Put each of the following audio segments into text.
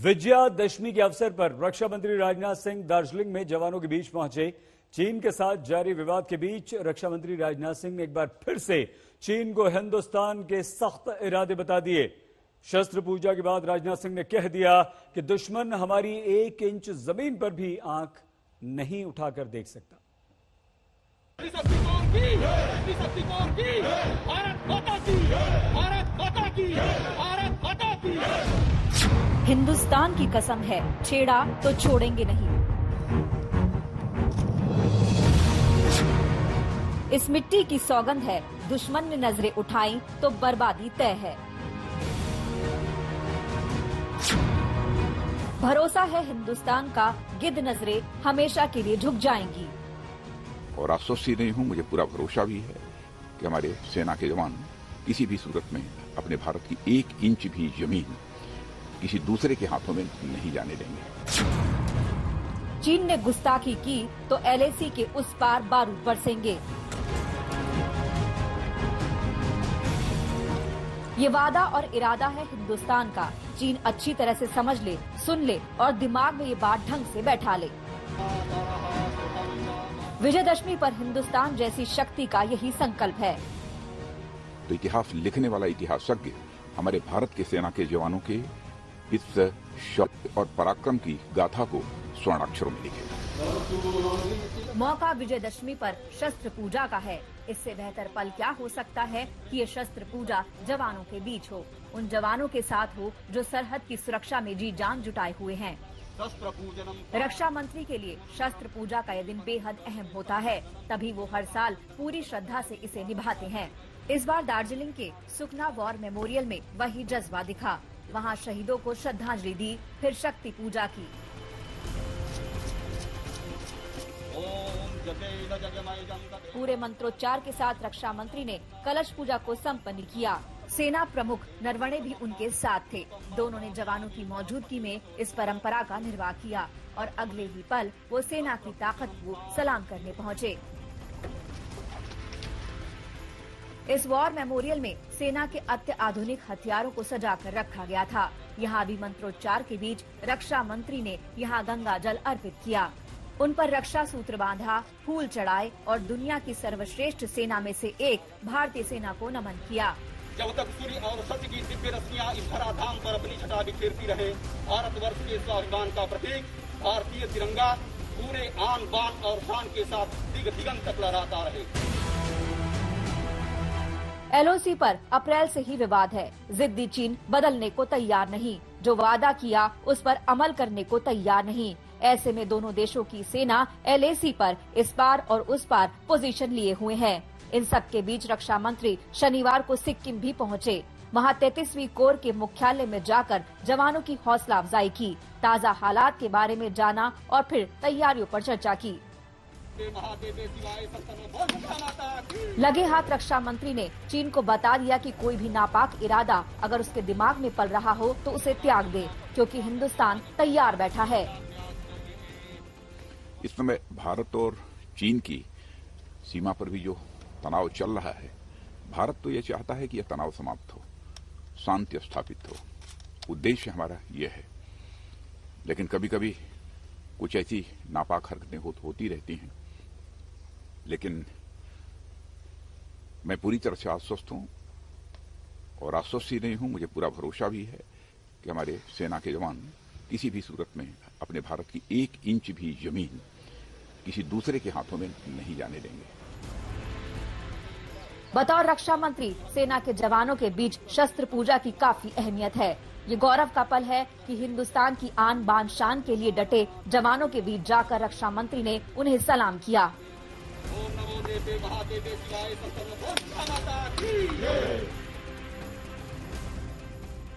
विजयादशमी के अवसर पर रक्षा मंत्री राजनाथ सिंह दार्जिलिंग में जवानों के बीच पहुंचे। चीन के साथ जारी विवाद के बीच रक्षा मंत्री राजनाथ सिंह ने एक बार फिर से चीन को हिंदुस्तान के सख्त इरादे बता दिए। शस्त्र पूजा के बाद राजनाथ सिंह ने कह दिया कि दुश्मन हमारी 1 इंच जमीन पर भी आंख नहीं उठाकर देख सकता। हिंदुस्तान की कसम है, छेड़ा तो छोड़ेंगे नहीं। इस मिट्टी की सौगंध है, दुश्मन ने नजरें उठाई तो बर्बादी तय है। भरोसा है हिंदुस्तान का, गिद्ध नजरें हमेशा के लिए झुक जाएंगी। और आश्वस्त ही नहीं हूं, मुझे पूरा भरोसा भी है कि हमारे सेना के जवान किसी भी सूरत में अपने भारत की 1 इंच भी जमीन किसी दूसरे के हाथों में नहीं जाने देंगे। चीन ने गुस्ताखी की तो LAC के उस पार बारूद बरसेंगे। ये वादा और इरादा है हिंदुस्तान का। चीन अच्छी तरह से समझ ले, सुन ले और दिमाग में ये बात ढंग से बैठा ले। विजयदशमी पर हिंदुस्तान जैसी शक्ति का यही संकल्प है। तो इतिहास लिखने वाला इतिहासज्ञ हमारे भारत के सेना के जवानों के इस शौर्य और पराक्रम की गाथा को स्वर्ण अक्षरों में लिखेगा। मौका विजयदशमी पर शस्त्र पूजा का है। इससे बेहतर पल क्या हो सकता है कि ये शस्त्र पूजा जवानों के बीच हो, उन जवानों के साथ हो जो सरहद की सुरक्षा में जी जान जुटाए हुए हैं। रक्षा मंत्री के लिए शस्त्र पूजा का यह दिन बेहद अहम होता है, तभी वो हर साल पूरी श्रद्धा से इसे निभाते हैं। इस बार दार्जिलिंग के सुखना वॉर मेमोरियल में वही जज्बा दिखा। वहां शहीदों को श्रद्धांजलि दी, फिर शक्ति पूजा की। पूरे मंत्रोच्चार के साथ रक्षा मंत्री ने कलश पूजा को संपन्न किया। सेना प्रमुख नरवणे भी उनके साथ थे। दोनों ने जवानों की मौजूदगी में इस परंपरा का निर्वाह किया और अगले ही पल वो सेना की ताकत को सलाम करने पहुंचे। इस वॉर मेमोरियल में सेना के अत्याधुनिक हथियारों को सजाकर रखा गया था। यहाँ भी मंत्रोच्चार के बीच रक्षा मंत्री ने यहाँ गंगा जल अर्पित किया। उन पर रक्षा सूत्र बांधा, फूल चढ़ाए और दुनिया की सर्वश्रेष्ठ सेना में से एक भारतीय सेना को नमन किया। जब तक सूर्य और सत्य की दिव्य रश्मियां इस धराधाम पर अपनी छटा बिखेरती रहे, भारतवर्ष के स्वाभिमान का प्रतीक भारतीय तिरंगा पूरे आन बान और शान के साथ दिग दिगंत तक लहराता रहे। LOC पर अप्रैल से ही विवाद है। जिद्दी चीन बदलने को तैयार नहीं, जो वादा किया उस पर अमल करने को तैयार नहीं। ऐसे में दोनों देशों की सेना LAC पर इस पार और उस पार पोजीशन लिए हुए हैं। इन सब के बीच रक्षा मंत्री शनिवार को सिक्किम भी पहुंचे। वहां 33वीं कोर के मुख्यालय में जाकर जवानों की हौसला अफजाई की, ताज़ा हालात के बारे में जाना और फिर तैयारियों पर चर्चा की। लगे हाथ रक्षा मंत्री ने चीन को बता दिया कि कोई भी नापाक इरादा अगर उसके दिमाग में पल रहा हो तो उसे त्याग दे, क्योंकि हिंदुस्तान तैयार बैठा है। इस समय भारत और चीन की सीमा पर भी जो तनाव चल रहा है, भारत तो ये चाहता है कि यह तनाव समाप्त हो, शांति स्थापित हो। उद्देश्य हमारा ये है। लेकिन कभी कभी कुछ ऐसी नापाक हरकतें होती रहती हैं। लेकिन मैं पूरी तरह से आश्वस्त हूं और आश्वस्त ही नहीं हूं, मुझे पूरा भरोसा भी है कि हमारे सेना के जवान किसी भी सूरत में अपने भारत की 1 इंच भी जमीन किसी दूसरे के हाथों में नहीं जाने देंगे। बतौर रक्षा मंत्री सेना के जवानों के बीच शस्त्र पूजा की काफी अहमियत है। ये गौरव का पल है कि हिंदुस्तान की आन बान शान के लिए डटे जवानों के बीच जाकर रक्षा मंत्री ने उन्हें सलाम किया।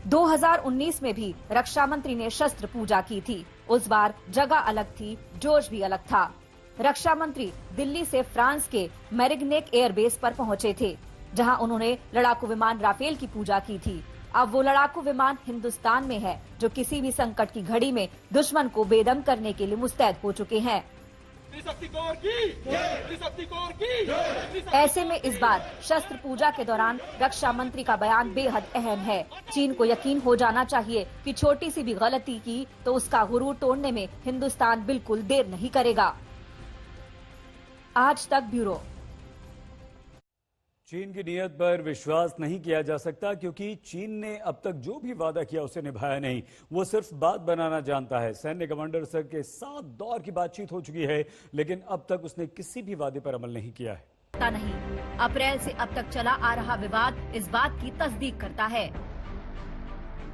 2019 में भी रक्षा मंत्री ने शस्त्र पूजा की थी। उस बार जगह अलग थी, जोश भी अलग था। रक्षा मंत्री दिल्ली से फ्रांस के मेरिग्नेक एयरबेस पर पहुंचे थे, जहां उन्होंने लड़ाकू विमान राफेल की पूजा की थी। अब वो लड़ाकू विमान हिंदुस्तान में है, जो किसी भी संकट की घड़ी में दुश्मन को बेदम करने के लिए मुस्तैद हो चुके हैं। त्रिशक्ति कोर की, त्रिशक्ति कोर की। ऐसे में इस बार शस्त्र पूजा के दौरान रक्षा मंत्री का बयान बेहद अहम है। चीन को यकीन हो जाना चाहिए कि छोटी सी भी गलती की तो उसका गुरूर तोड़ने में हिंदुस्तान बिल्कुल देर नहीं करेगा। आज तक ब्यूरो। चीन की नीयत पर विश्वास नहीं किया जा सकता क्योंकि चीन ने अब तक जो भी वादा किया उसे निभाया नहीं। वो सिर्फ बात बनाना जानता है। सैन्य कमांडर स्तर के 7 दौर की बातचीत हो चुकी है, लेकिन अब तक उसने किसी भी वादे पर अमल नहीं किया है। पता नहीं, अप्रैल से अब तक चला आ रहा विवाद इस बात की तस्दीक करता है।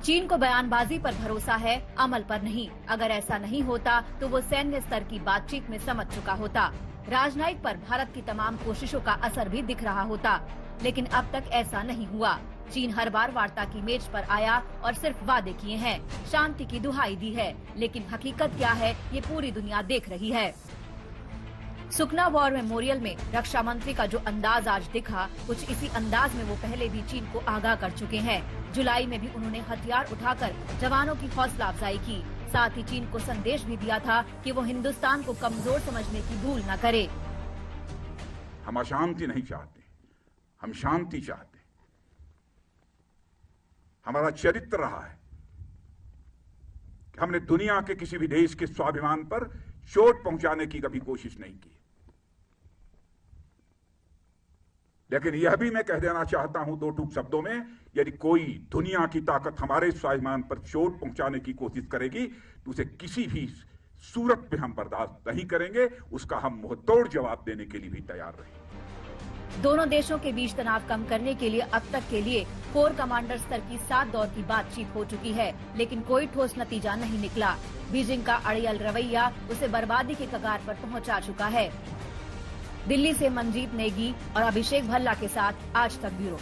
चीन को बयानबाजी पर भरोसा है, अमल पर नहीं। अगर ऐसा नहीं होता तो वो सैन्य स्तर की बातचीत में समझ चुका होता। राजनयिक पर भारत की तमाम कोशिशों का असर भी दिख रहा होता, लेकिन अब तक ऐसा नहीं हुआ। चीन हर बार वार्ता की मेज पर आया और सिर्फ वादे किए हैं, शांति की दुहाई दी है, लेकिन हकीकत क्या है ये पूरी दुनिया देख रही है। सुखना वॉर मेमोरियल में रक्षा मंत्री का जो अंदाज आज दिखा, कुछ इसी अंदाज में वो पहले भी चीन को आगाह कर चुके हैं। जुलाई में भी उन्होंने हथियार उठाकर जवानों की हौसला अफजाई की। साथ ही चीन को संदेश भी दिया था कि वो हिंदुस्तान को कमजोर समझने की भूल न करे। हम अशांति नहीं चाहते, हम शांति चाहते। हमारा चरित्र रहा है कि हमने दुनिया के किसी भी देश के स्वाभिमान पर चोट पहुंचाने की कभी कोशिश नहीं की। लेकिन यह भी मैं कह देना चाहता हूं 2 टूक शब्दों में, यदि कोई दुनिया की ताकत हमारे स्वाभिमान पर चोट पहुंचाने की कोशिश करेगी तो उसे किसी भी सूरत में हम बर्दाश्त नहीं करेंगे। उसका हम मुंहतोड़ जवाब देने के लिए भी तैयार रहेंगे। दोनों देशों के बीच तनाव कम करने के लिए अब तक के लिए कोर कमांडर स्तर की 7 दौर की बातचीत हो चुकी है, लेकिन कोई ठोस नतीजा नहीं निकला। बीजिंग का अड़ियल रवैया उसे बर्बादी के कगार पर पहुंचा चुका है। दिल्ली से मनजीत नेगी और अभिषेक भल्ला के साथ आज तक ब्यूरो।